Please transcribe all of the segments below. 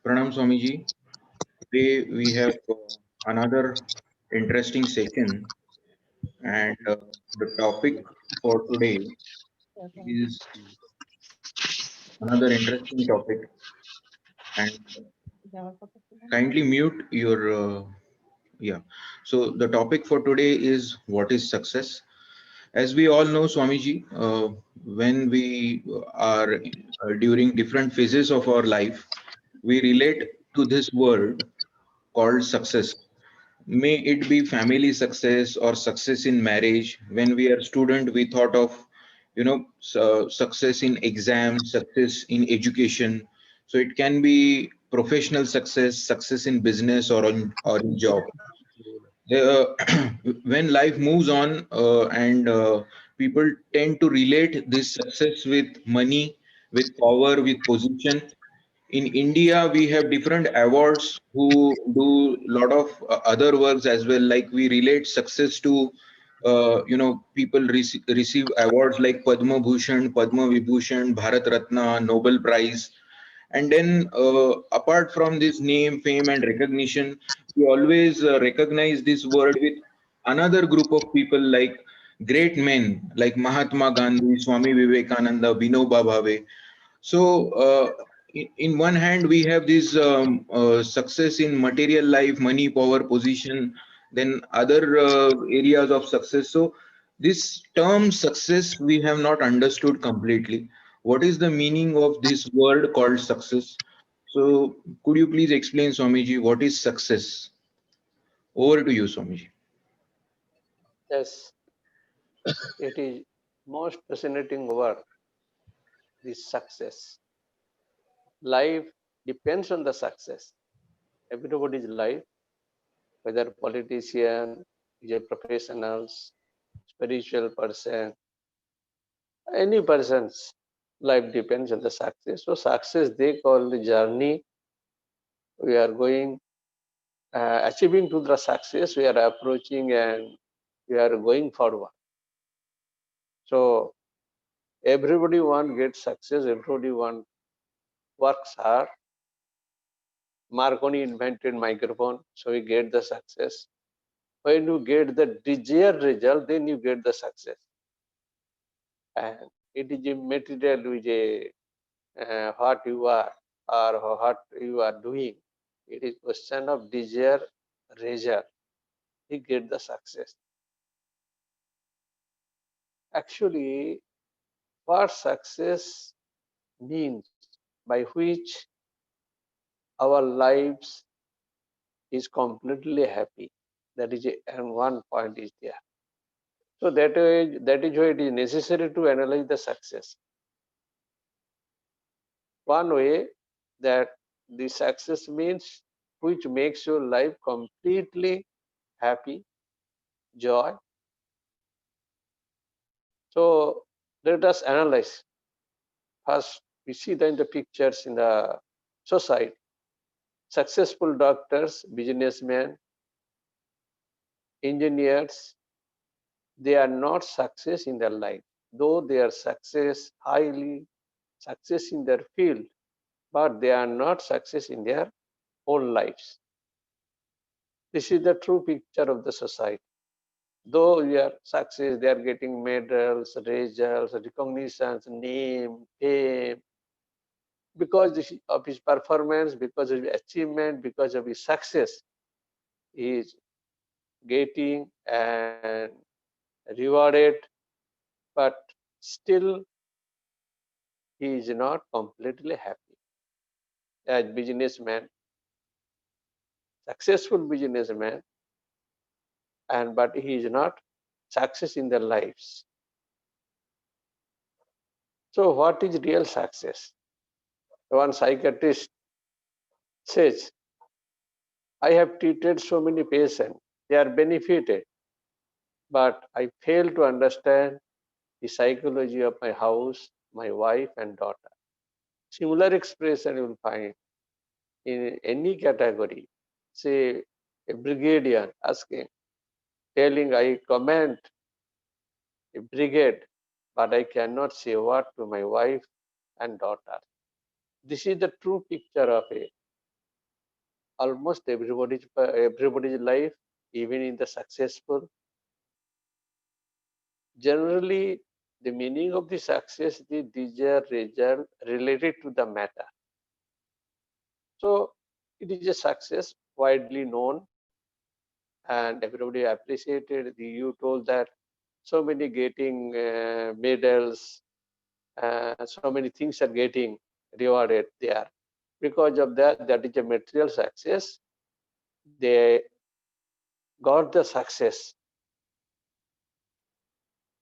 Pranam Swamiji. Today we have another interesting session, and the topic for today is another interesting topic. And kindly mute your yeah. So the topic for today is what is success. As we all know, Swamiji, when we are during different phases of our life, we relate to this word called success. May it be family success or success in marriage. When we are student, we thought of, success in exams, success in education. So it can be professional success, success in business or in job. When life moves on and people tend to relate this success with money, with power, with position. In India, we have different awards who do a lot of other works as well. Like we relate success to, people receive awards like Padma Bhushan, Padma Vibhushan, Bharat Ratna, Nobel Prize. And then, apart from this name, fame, and recognition, we always recognize this word with another group of people like great men like Mahatma Gandhi, Swami Vivekananda, Vinoba Bhave. So, in one hand, we have this success in material life, money, power, position, then other areas of success. So, this term success we have not understood completely. What is the meaning of this word called success? So, could you please explain, Swamiji, what is success? Over to you, Swamiji. Yes, it is most fascinating word, this success. Life depends on the success. Everybody's life, whether politician, is a professionals, spiritual person, any person's life depends on the success. So success they call the journey. We are going achieving to the success. We are approaching and we are going forward. So everybody want get success. Everybody want works hard. Marconi invented microphone, so we get the success. When you get the desired result, then you get the success. And it is a material which a what you are or what you are doing. It is question of desire result. You get the success. Actually, what success means, by which our lives is completely happy. That is and one point is there. So that is why it is necessary to analyze the success. One way that the success means which makes your life completely happy, joy. So let us analyze. First, we see then the pictures in the society. Successful doctors, businessmen, engineers, they are not success in their life, though they are success, highly success in their field, but they are not success in their own lives. This is the true picture of the society. Though we are success, they are getting medals, results, recognitions, name, fame, because of his performance, because of his achievement, because of his success, he is getting and rewarded, but still he is not completely happy. As businessman, successful businessman, and but he is not success in their lives. So what is real success? One psychiatrist says, I have treated so many patients, they are benefited, but I fail to understand the psychology of my house, my wife and daughter. Similar expression you will find in any category. Say a brigadier asking, telling I command a brigade, but I cannot say what to my wife and daughter. This is the true picture of a almost everybody's life, even in the successful. Generally, the meaning of the success, the desired result related to the matter. So it is a success widely known and everybody appreciated. You told that so many getting medals, so many things are getting rewarded there. Because of that, that is a material success. They got the success.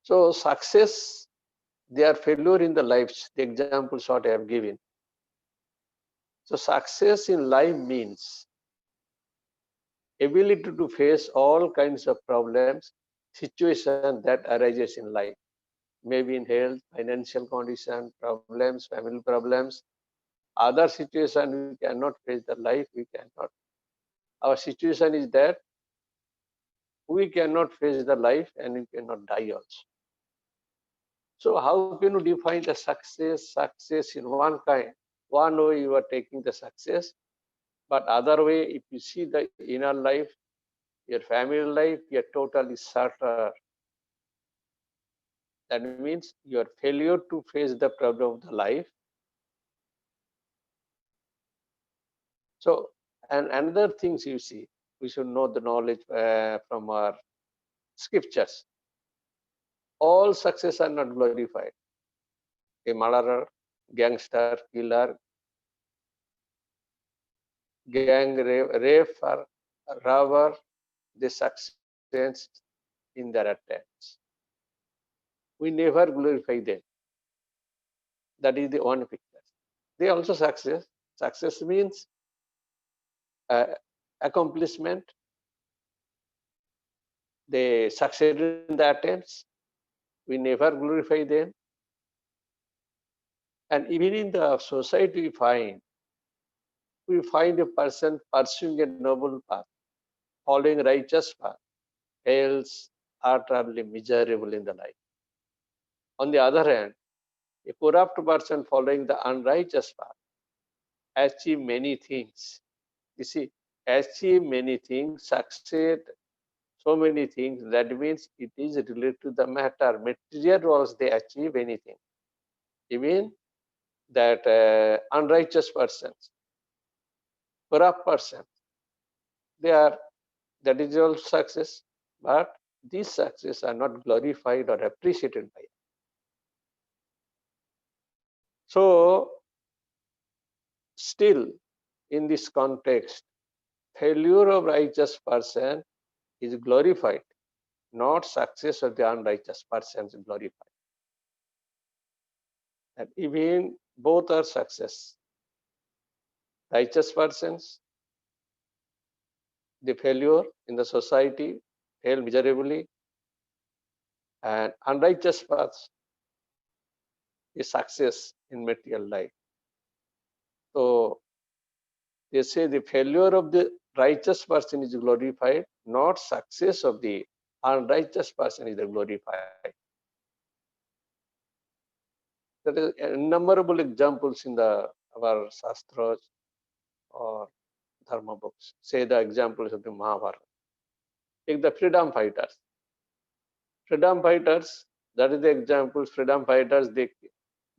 So success, their failure in the lives, the examples what I have given. So success in life means ability to face all kinds of problems, situation that arises in life, maybe in health, financial condition, problems, family problems, other situation we cannot face the life, we cannot. Our situation is that we cannot face the life and we cannot die also. So how can you define the success? Success in one kind. One way you are taking the success, but other way, if you see the inner life, your family life, you're totally shattered. That means your failure to face the problem of the life. So, and another things you see, we should know the knowledge from our scriptures. All success are not glorified. A murderer, gangster, killer, gang rape or robber, they succeed in their attempts. We never glorify them. That is the one picture. They also success. Success means uh, accomplishment. They succeed in the attempts. We never glorify them. And even in the society we find a person pursuing a noble path, following righteous path, else utterly miserable in the life. On the other hand, a corrupt person following the unrighteous path achieve many things. You see, achieve many things, succeed so many things. That means it is related to the matter. Material was they achieve anything. Even that unrighteous persons, corrupt persons, they are, that is all success, but these success are not glorified or appreciated by us. So still in this context, failure of righteous person is glorified, not success of the unrighteous person is glorified. And even both are success. Righteous persons, the failure in the society, fail miserably, and unrighteous paths is success in material life. So they say the failure of the righteous person is glorified, not success of the unrighteous person is glorified. There is innumerable examples in the our shastras or dharma books. Say the examples of the Mahabharata. Take the freedom fighters. Freedom fighters, that is the examples. Freedom fighters,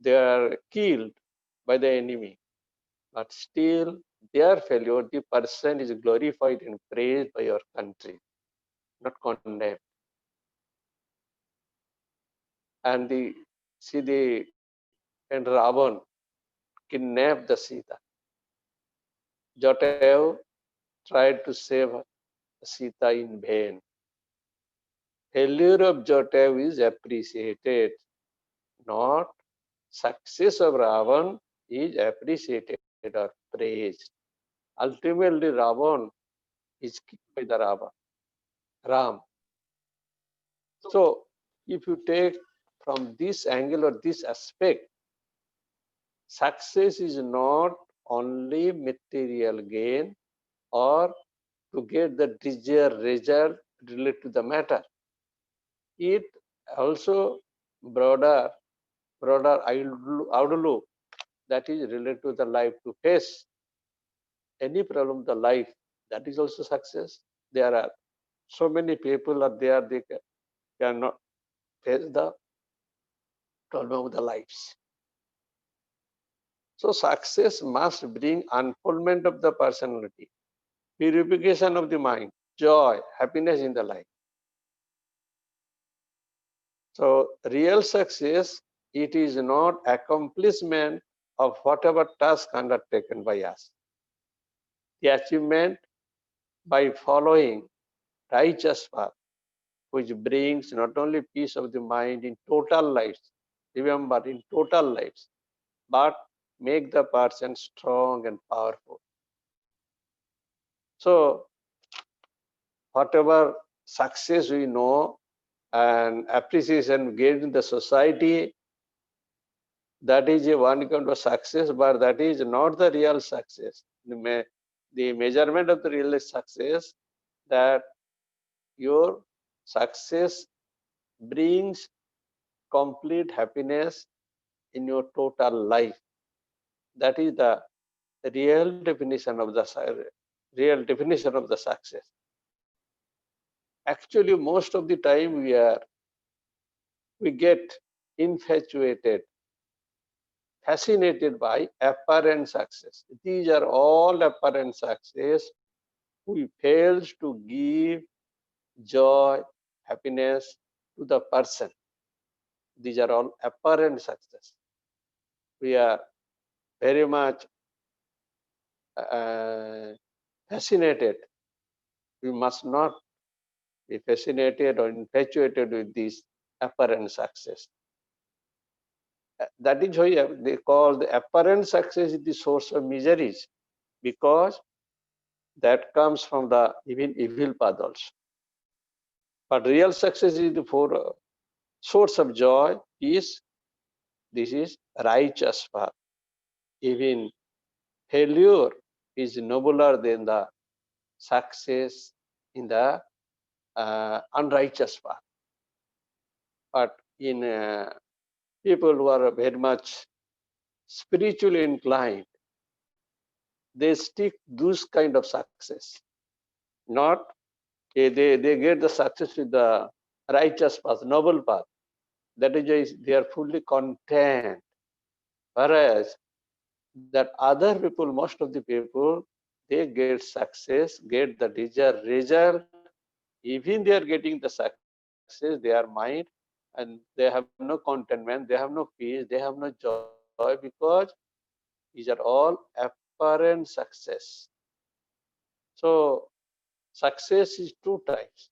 they are killed by the enemy, but still their failure, the person is glorified and praised by your country, not condemned. And the see the and Ravan kidnapped the Sita. Jatayu tried to save Sita in vain. Failure of Jatayu is appreciated, not success of Ravan is appreciated or praised. Ultimately, Ravan is killed by the Ram. So, if you take from this angle or this aspect, success is not only material gain or to get the desired result related to the matter. It also broader outlook that is related to the life, to face any problem of the life That is also success. There are so many people are there, they cannot face the problem of the lives. So success must bring unfoldment of the personality, purification of the mind, joy, happiness in the life. So real success, it is not accomplishment of whatever task undertaken by us. The achievement by following righteous path, which brings not only peace of the mind in total lives, remember in total lives, but make the person strong and powerful. So whatever success we know and appreciation gained in the society, that is a one kind of success, but that is not the real success. The measurement of the real success, that your success brings complete happiness in your total life. That is the real definition of the success. Actually, most of the time we get infatuated, fascinated by apparent success. These are all apparent success. We fails to give joy, happiness to the person. These are all apparent success. We are very much fascinated. We must not be fascinated or infatuated with this apparent success. That is why they call the apparent success is the source of miseries, because that comes from the even evil path also. But real success is the source of joy, peace. This is righteous path. Even failure is nobler than the success in the unrighteous path. But in people who are very much spiritually inclined, they stick those kind of success. Not they get the success with the righteous path, noble path. That is why they are fully content. Whereas that other people, most of the people, they get success, get the desired result. Even they are getting the success, their mind, and they have no contentment, they have no peace, they have no joy, because these are all apparent success. So success is two types.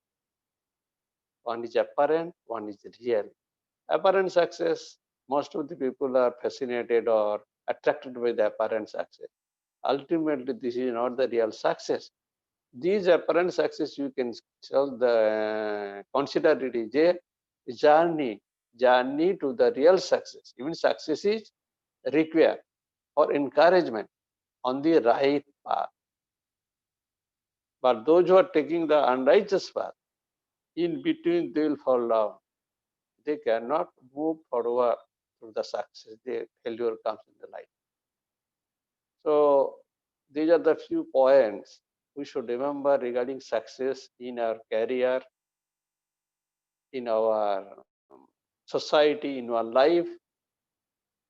One is apparent, one is real. Apparent success, most of the people are fascinated or attracted by the apparent success. Ultimately, this is not the real success. These apparent success, you can consider it is a journey to the real success. Even success is required for encouragement on the right path. But those who are taking the unrighteous path, in between they will fall down. They cannot move forward to the success. The failure comes in the life. So these are the few points we should remember regarding success in our career, in our society, in our life,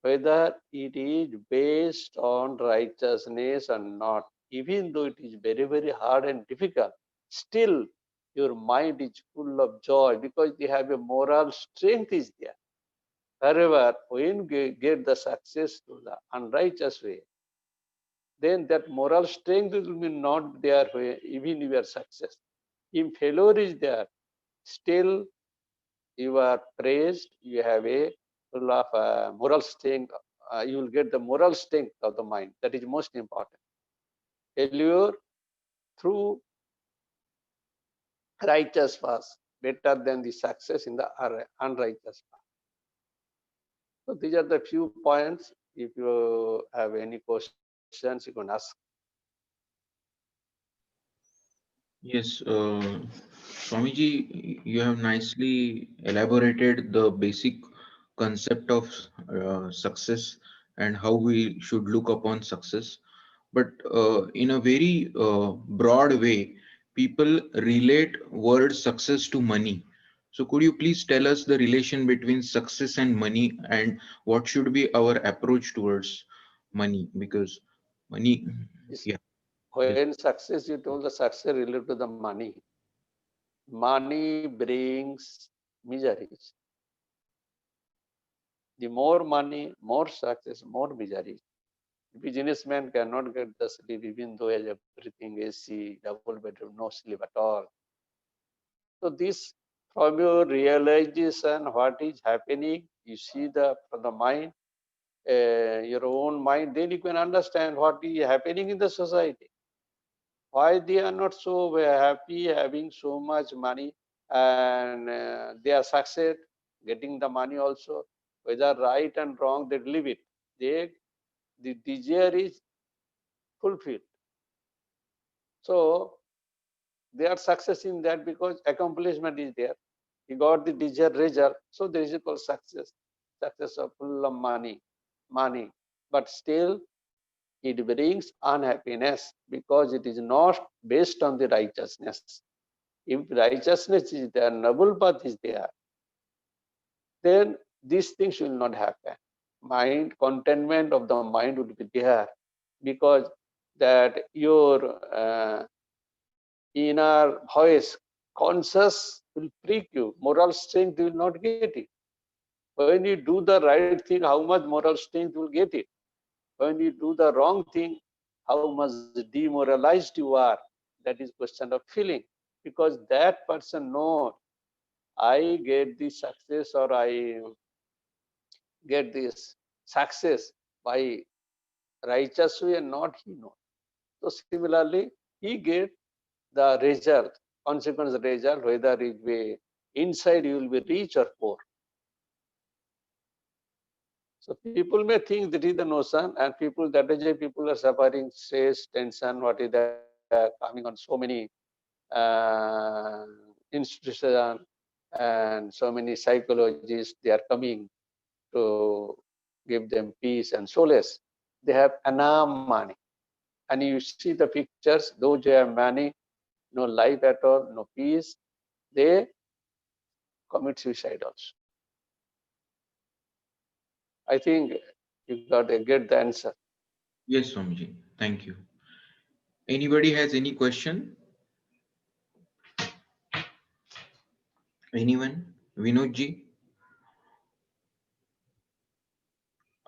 whether it is based on righteousness or not. Even though it is very, very hard and difficult, still your mind is full of joy because you have a moral strength is there. However, when you get the success to the unrighteous way, then that moral strength will be not there even if you are success. If failure is there, still you are praised, you have a full of moral strength, you will get the moral strength of the mind. That is most important. Failure through righteous path better than the success in the unrighteous path. So these are the few points. If you have any questions, you can ask. Yes, Swamiji, you have nicely elaborated the basic concept of success and how we should look upon success. but in a very broad way, people relate word success to money. So could you please tell us the relation between success and money, and what should be our approach towards money? Because money, Is yeah, yes, when success, you told the success related to the money. Money brings miseries. The more money, more success, more miseries. Businessman cannot get the sleep even though he has everything, AC, double bedroom, no sleep at all. So this, from your realization, what is happening, you see the from the mind, your own mind, then you can understand what is happening in the society. Why they are not so happy having so much money, and they are success getting the money also, whether right and wrong, they leave it. They, the desire is fulfilled. So they are success in that because accomplishment is there. He got the desired result. So there is called success. Success of full of money. But still it brings unhappiness because it is not based on the righteousness. If righteousness is there, noble path is there, then these things will not happen. Mind, contentment of the mind would be there because that your inner voice, conscious will prick you. Moral strength will not get it. When you do the right thing, how much moral strength will get it? When you do the wrong thing, how much demoralized you are? That is question of feeling. Because that person knows I get this success or I get this success by righteous way and not he knows. So similarly, he get the result, consequence result, whether it be inside you will be rich or poor. So people may think that is the notion, and people that is why people are suffering stress, tension, what is that coming on so many institutions and so many psychologists, they are coming to give them peace and solace. They have enough money. And you see the pictures, those who have money, no life at all, no peace, they commit suicide also. I think you got to get the answer. yes, Swamiji. Thank you. Anybody has any question? Anyone? Vinodji?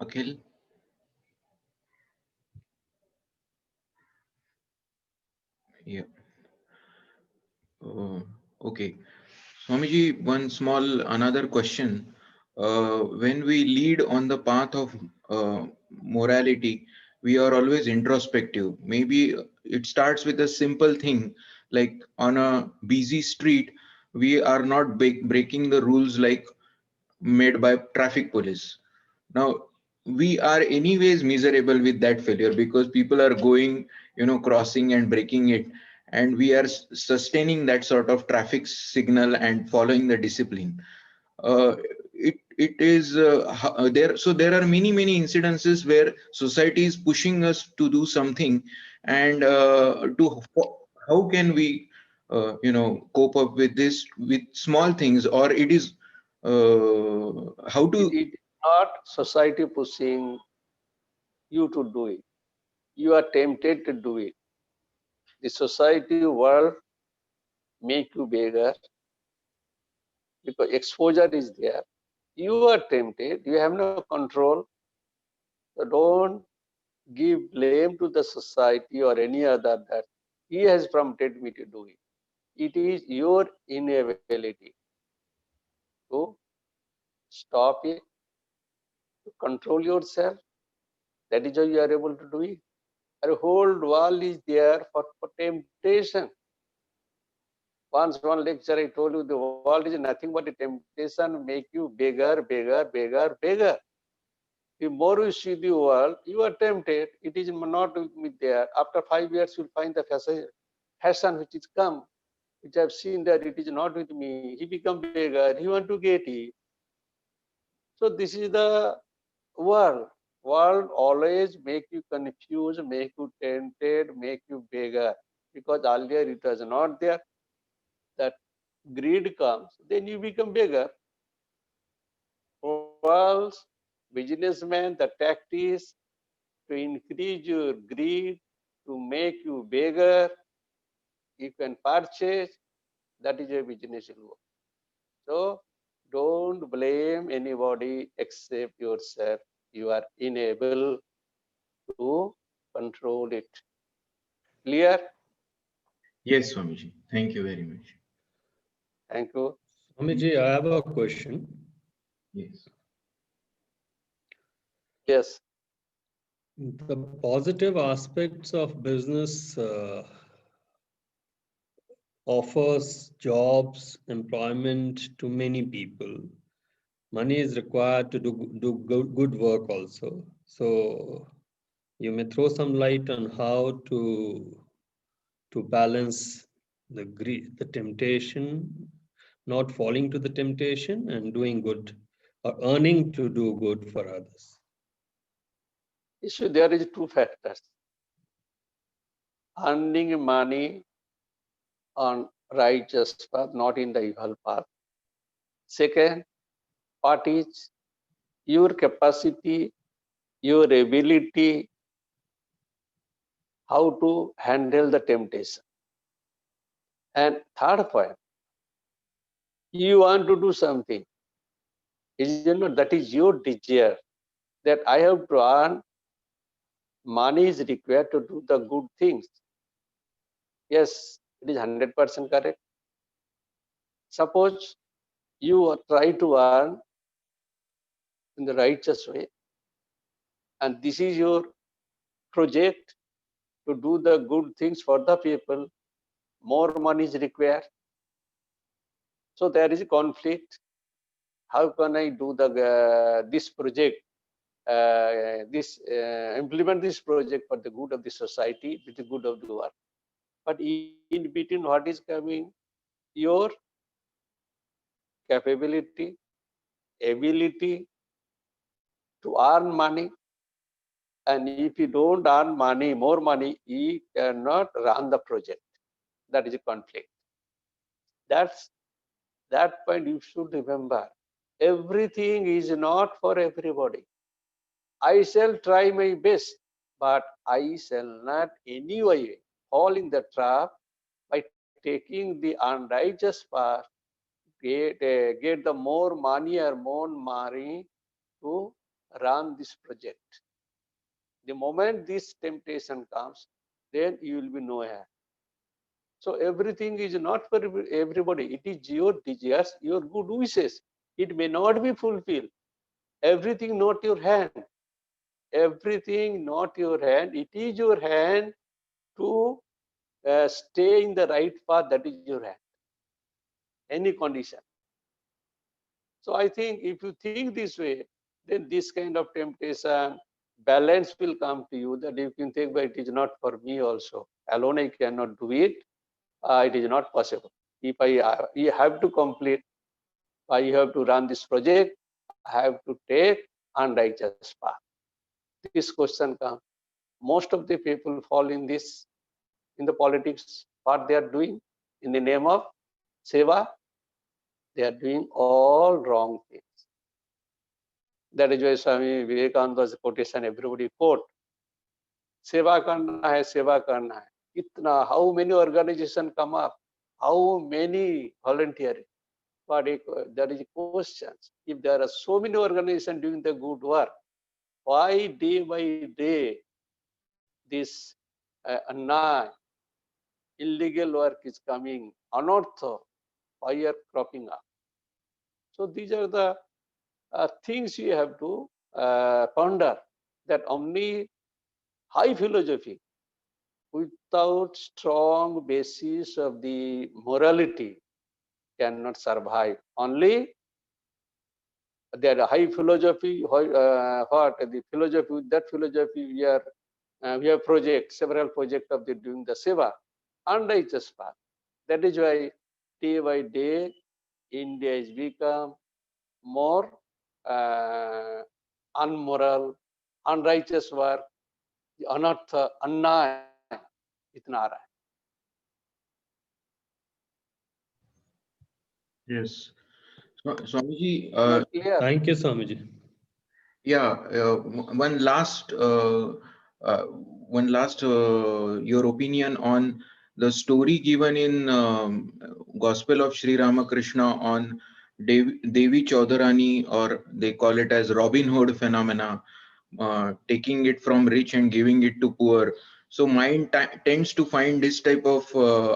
Akhil? Yeah. Uh, okay. Swamiji, one small another question. When we lead on the path of morality, we are always introspective. Maybe it starts with a simple thing like on a busy street, we are not breaking the rules like made by traffic police. Now, we are anyways miserable with that failure because people are going, crossing and breaking it, and we are sustaining that sort of traffic signal and following the discipline. It is there. So there are many incidences where society is pushing us to do something, and to how can we, cope up with this with small things, or it is how to. It is not society pushing you to do it. You are tempted to do it. The society world make you beggar because exposure is there. You are tempted. You have no control. So don't give blame to the society or any other that he has prompted me to do it. It is your inability to stop it, to control yourself. That is how you are able to do it. The whole world is there for temptation. Once one lecture I told you the world is nothing but a temptation, make you beggar. The more you see the world, you are tempted. It is not with me there. After 5 years, you'll find the fashion which is come, which I've seen that it is not with me. He become beggar. He want to get it. So this is the world. world always make you confused, make you tempted, make you beggar. Because earlier it was not there. That greed comes, then you become beggar. World's businessmen, the tactics to increase your greed, to make you beggar, you can purchase, that is a business will work. So don't blame anybody except yourself. You are unable to control it. Clear? Yes, Swamiji. Thank you very much. Thank you. Swamiji, I have a question. Yes. Yes. The positive aspects of business offers jobs, employment to many people. Money is required to do good work also. So you may throw some light on how to balance the greed, the temptation, not falling to the temptation and doing good or earning to do good for others. Issue there is two factors. Earning money on righteous path, not in the evil path. Second, what is your capacity, your ability, how to handle the temptation. And third point, you want to do something. That is your desire, that I have to earn, money is required to do the good things. Yes, it is 100% correct. Suppose you try to earn in the righteous way, and this is your project to do the good things for the people, more money is required. So there is a conflict. How can I do this project, implement this project for the good of the society, with the good of the world? But in between, what is coming? Your capability, ability to earn money. And if you don't earn money, more money, you cannot run the project. That is a conflict. That point you should remember. Everything is not for everybody. I shall try my best, but I shall not anyway fall in the trap by taking the unrighteous path, get the more money or more money to run this project. The moment this temptation comes, then you will be nowhere. So everything is not for everybody. It is your desires, your good wishes. It may not be fulfilled. Everything not your hand. Everything not your hand. It is your hand to stay in the right path. That is your hand. Any condition. So I think if you think this way, then this kind of temptation, balance will come to you, that you can think, but it is not for me also. Alone I cannot do it. It is not possible. If you have to complete, you have to run this project, I have to take unrighteous path. This question comes. Most of the people fall in this, in the politics, what they are doing in the name of seva, they are doing all wrong things. That is why Swami Vivekananda's quotation everybody quote. Seva karna hai, seva karna hai. Itna, how many organizations come up? How many volunteering? But there is a question. If there are so many organizations doing the good work, why day by day this अन्याय, illegal work is coming, anartha, why are cropping up? So these are the things you have to ponder, that only high philosophy without strong basis of the morality cannot survive. Only there high philosophy, what the philosophy, with that philosophy we have projects, several projects of the doing the seva, unrighteous path. That is why day by day India has become more unmoral, unrighteous work, अनर्थ, अन्याय इतना आ रहा है. Yes. Swamiji, Am I clear? Thank you, Swamiji. yeah, one last, your opinion on the story given in Gospel of Sri Ramakrishna on Devi Chaudharani, or they call it as Robin Hood phenomena, taking it from rich and giving it to poor. So mind tends to find this type of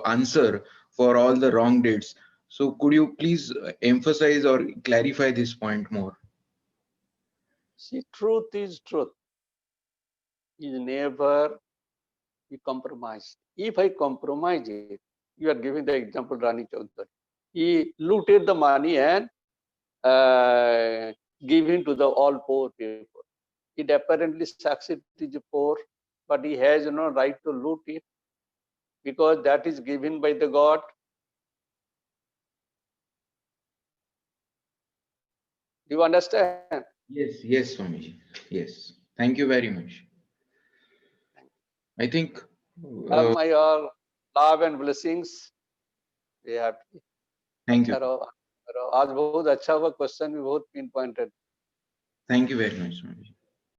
answer for all the wrong deeds. So could you please emphasize or clarify this point more? See, truth is truth. Is never be compromised. If I compromise it, you are giving the example Rani Chaudhary. He looted the money and giving to the all poor people. It apparently succeeded to the poor, but he has no right to loot it because that is given by the God. Do you understand? Yes, yes, Swamiji. Yes. Thank you very much. I think, All my all love and blessings. We have. thank अच्छा you. रहो, आज बहुत अच्छा हुआ, question भी बहुत pin pointed. Thank you very much, Swamiji.